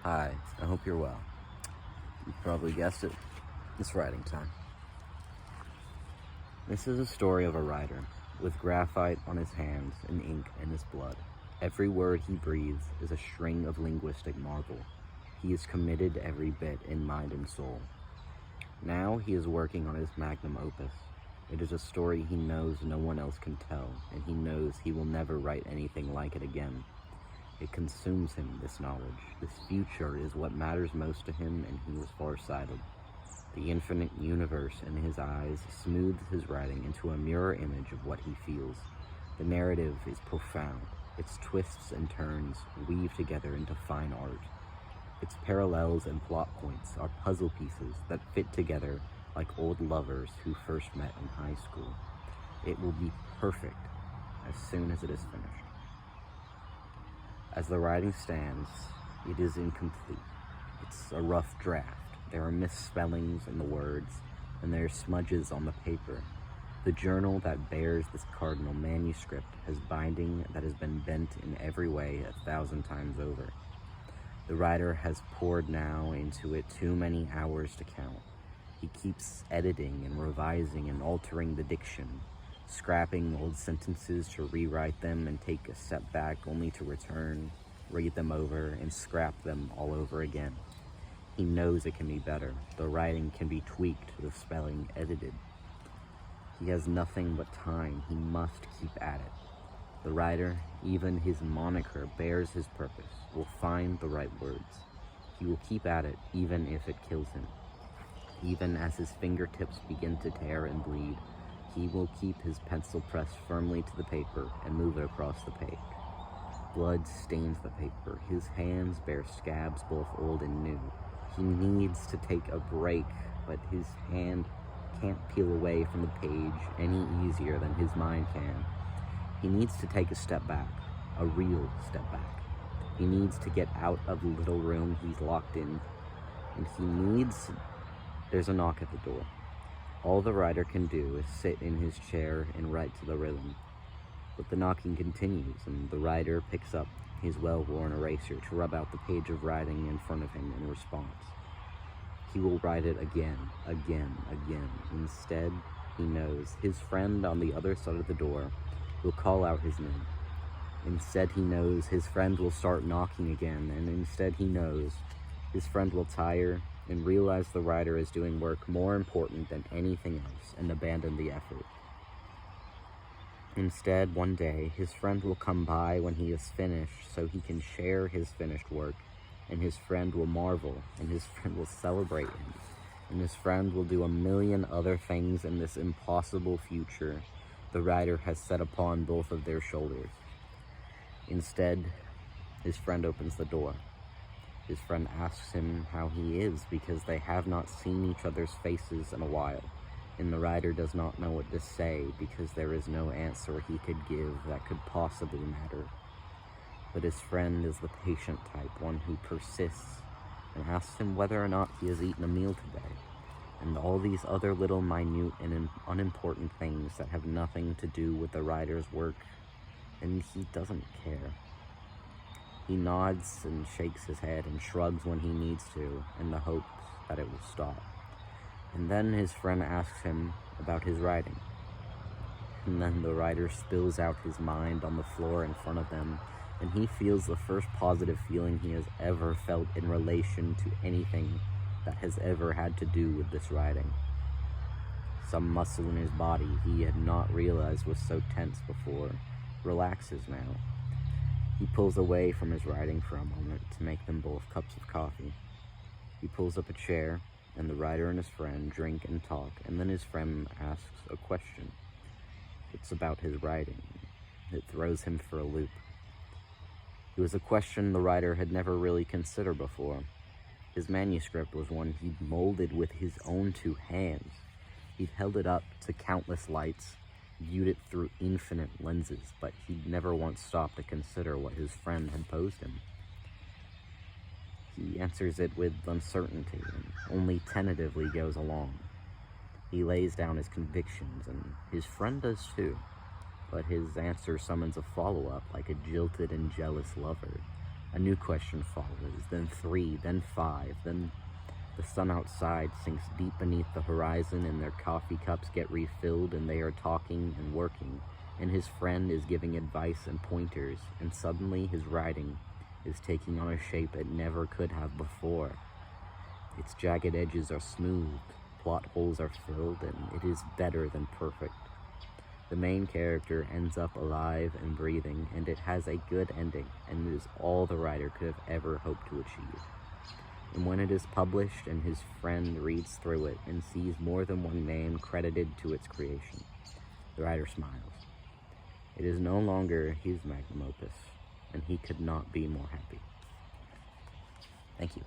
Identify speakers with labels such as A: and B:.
A: Hi, I hope you're well. You probably guessed it. It's writing time. This is a story of a writer with graphite on his hands and ink in his blood. Every word he breathes is a string of linguistic marvel. He is committed every bit in mind and soul. Now he is working on his magnum opus. It is a story he knows no one else can tell, and he knows he will never write anything like it again. It consumes him, this knowledge. This future is what matters most to him, and he is far-sighted. The infinite universe in his eyes smooths his writing into a mirror image of what he feels. The narrative is profound. Its twists and turns weave together into fine art. Its parallels and plot points are puzzle pieces that fit together like old lovers who first met in high school. It will be perfect as soon as it is finished. As the writing stands, it is incomplete. It's a rough draft. There are misspellings in the words, and there are smudges on the paper. The journal that bears this cardinal manuscript has binding that has been bent in every way 1,000 times over. The writer has poured now into it too many hours to count. He keeps editing and revising and altering the diction, scrapping old sentences to rewrite them and take a step back only to return, read them over, and scrap them all over again. He knows it can be better. The writing can be tweaked, the spelling edited. He has nothing but time. He must keep at it. The writer, even his moniker bears his purpose, will find the right words. He will keep at it even if it kills him. Even as his fingertips begin to tear and bleed, he will keep his pencil pressed firmly to the paper and move it across the page. Blood stains the paper. His hands bear scabs both old and new. He needs to take a break, but his hand can't peel away from the page any easier than his mind can. He needs to take a step back, a real step back. He needs to get out of the little room he's locked in, and he needs... There's a knock at the door. All the writer can do is sit in his chair and write to the rhythm. But the knocking continues, and the writer picks up his well-worn eraser to rub out the page of writing in front of him in response. He will write it again, again, again. Instead, he knows his friend on the other side of the door will call out his name. Instead, he knows his friend will start knocking again, and instead he knows his friend will tire and realize the writer is doing work more important than anything else and abandon the effort. Instead, one day, his friend will come by when he is finished so he can share his finished work, and his friend will marvel, and his friend will celebrate him, and his friend will do a million other things in this impossible future the writer has set upon both of their shoulders. Instead, his friend opens the door. His friend asks him how he is because they have not seen each other's faces in a while, and the writer does not know what to say because there is no answer he could give that could possibly matter. But his friend is the patient type, one who persists and asks him whether or not he has eaten a meal today, and all these other little minute and unimportant things that have nothing to do with the writer's work, and he doesn't care. He nods and shakes his head and shrugs when he needs to, in the hopes that it will stop. And then his friend asks him about his writing. And then the writer spills out his mind on the floor in front of them, and he feels the first positive feeling he has ever felt in relation to anything that has ever had to do with this writing. Some muscle in his body he had not realized was so tense before relaxes now. He pulls away from his writing for a moment to make them both cups of coffee. He pulls up a chair, and the writer and his friend drink and talk, and then his friend asks a question. It's about his writing. It throws him for a loop. It was a question the writer had never really considered before. His manuscript was one he'd molded with his own two hands. He'd held it up to countless lights, viewed it through infinite lenses, but he'd never once stopped to consider what his friend had posed him. He answers it with uncertainty and only tentatively goes along. He lays down his convictions, and his friend does too, but his answer summons a follow-up like a jilted and jealous lover, A new question follows, then 3, then 5, then the sun outside sinks deep beneath the horizon and their coffee cups get refilled and they are talking and working, and his friend is giving advice and pointers, and suddenly his writing is taking on a shape it never could have before. Its jagged edges are smoothed, plot holes are filled, and it is better than perfect. The main character ends up alive and breathing, and it has a good ending, and it is all the writer could have ever hoped to achieve. And when it is published and his friend reads through it and sees more than one name credited to its creation, the writer smiles. It is no longer his magnum opus, and he could not be more happy. Thank you.